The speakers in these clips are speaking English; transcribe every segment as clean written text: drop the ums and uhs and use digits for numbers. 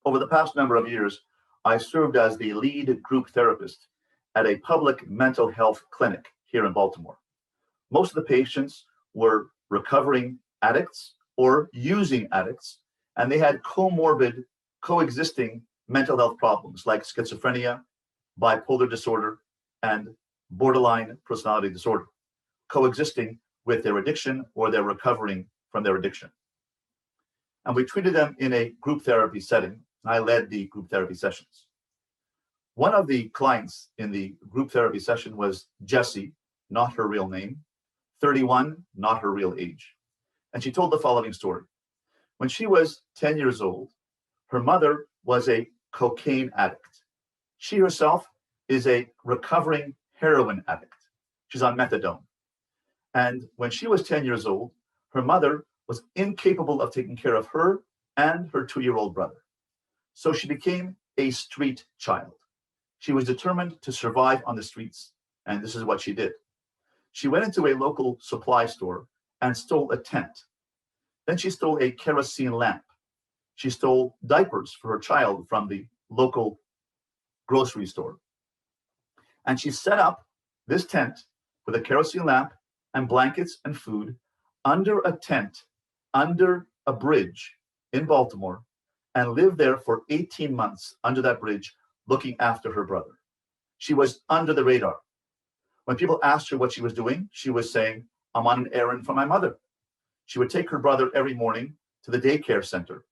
Over the past number of years, I served as the lead group therapist at a public mental health clinic here in Baltimore. Most of the patients were recovering addicts or using addicts, and they had comorbid, coexisting mental health problems like schizophrenia, bipolar disorder, and borderline personality disorder, coexisting with their addiction or they're recovering from their addiction. And we treated them in a group therapy setting. I led the group therapy sessions. One of the clients in the group therapy session was Jessie, not her real name, 31, not her real age. And she told the following story. When she was 10 years old, her mother was a cocaine addict. She herself is a recovering heroin addict. She's on methadone. And when she was 10 years old, her mother was incapable of taking care of her and her 2-year-old brother. So she became a street child. She was determined to survive on the streets, and this is what she did. She went into a local supply store and stole a tent. Then she stole a kerosene lamp. She stole diapers for her child from the local grocery store. And she set up this tent with a kerosene lamp and blankets and food under a tent, under a bridge in Baltimore, and lived there for 18 months under that bridge, looking after her brother. She was under the radar. When people asked her what she was doing, she was saying, I'm on an errand for my mother. She would take her brother every morning to the daycare center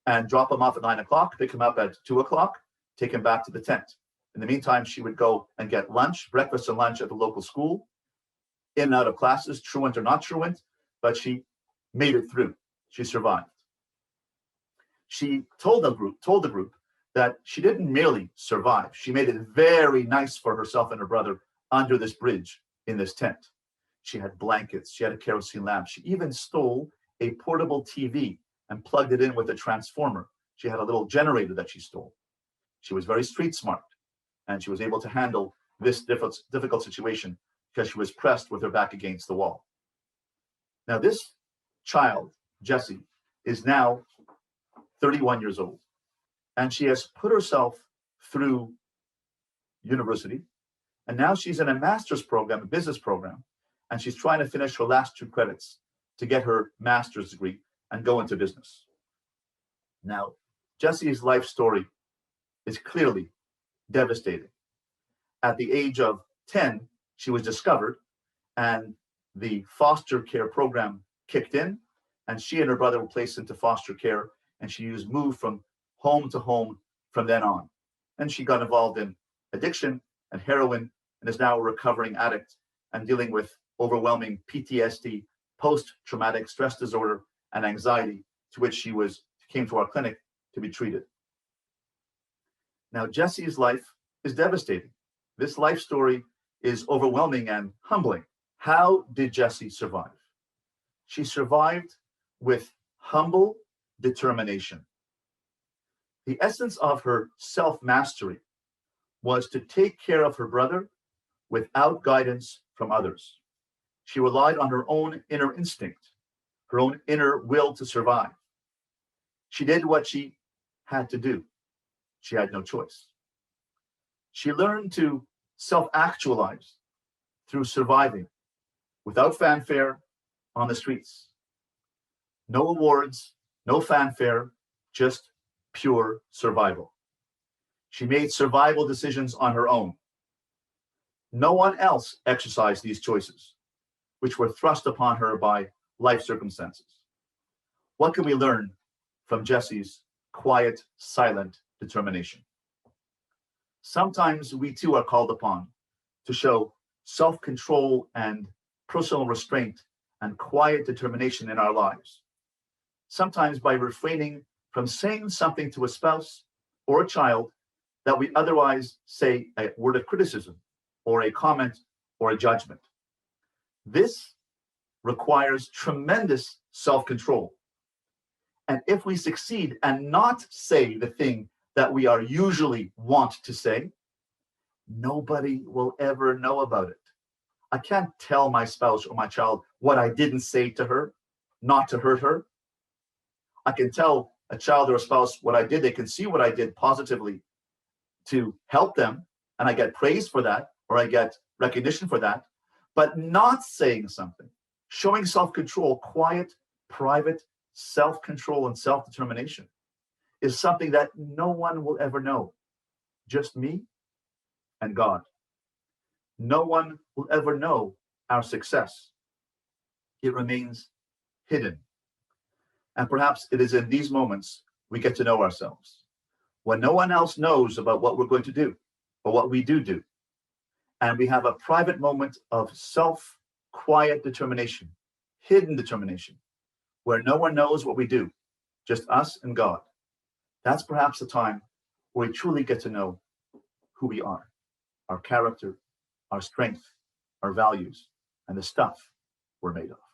and drop him off at 9 o'clock, pick him up at 2 o'clock, take him back to the tent. In the meantime, she would go and get lunch, breakfast and lunch at the local school, in and out of classes, truant or not truant, but she made it through. She survived. She told the group that she didn't merely survive. She made it very nice for herself and her brother under this bridge in this tent. She had blankets, she had a kerosene lamp. She even stole a portable TV and plugged it in with a transformer. She had a little generator that she stole. She was very street smart, and she was able to handle this difficult situation because she was pressed with her back against the wall. Now, this child, Jessie, is now 31 years old, and she has put herself through university, and now she's in a master's program, a business program, and she's trying to finish her last 2 credits to get her master's degree and go into business. Now, Jessie's life story is clearly devastating. At the age of 10, she was discovered, and the foster care program kicked in, and she and her brother were placed into foster care, and she was moved from home to home from then on. And she got involved in addiction and heroin, and is now a recovering addict and dealing with overwhelming PTSD, post-traumatic stress disorder, and anxiety, to which she came to our clinic to be treated. Now, Jessie's life is devastating. This life story is overwhelming and humbling. How did Jessie survive? She survived with humble determination. The essence of her self-mastery was to take care of her brother without guidance from others. She relied on her own inner instinct, her own inner will to survive. She did what she had to do. She had no choice. She learned to self-actualize through surviving without fanfare on the streets. No awards, no fanfare, just pure survival. She made survival decisions on her own. No one else exercised these choices, which were thrust upon her by life circumstances. What can we learn from Jessie's quiet, silent determination? Sometimes we too are called upon to show self-control and personal restraint and quiet determination in our lives. Sometimes by refraining from saying something to a spouse or a child that we otherwise say a word of criticism or a comment or a judgment. This requires tremendous self-control. And if we succeed and not say the thing that we are usually want to say, nobody will ever know about it. I can't tell my spouse or my child what I didn't say to her, not to hurt her. I can tell a child or a spouse what I did, they can see what I did positively to help them, and I get praised for that, or I get recognition for that, but not saying something, showing self-control, quiet, private self-control and self-determination is something that no one will ever know, just me and God. No one will ever know our success. It remains hidden. And perhaps it is in these moments we get to know ourselves. When no one else knows about what we're going to do or what we do, and we have a private moment of quiet determination, hidden determination, where no one knows what we do, just us and God. That's perhaps the time where we truly get to know who we are, our character, our strength, our values, and the stuff we're made of.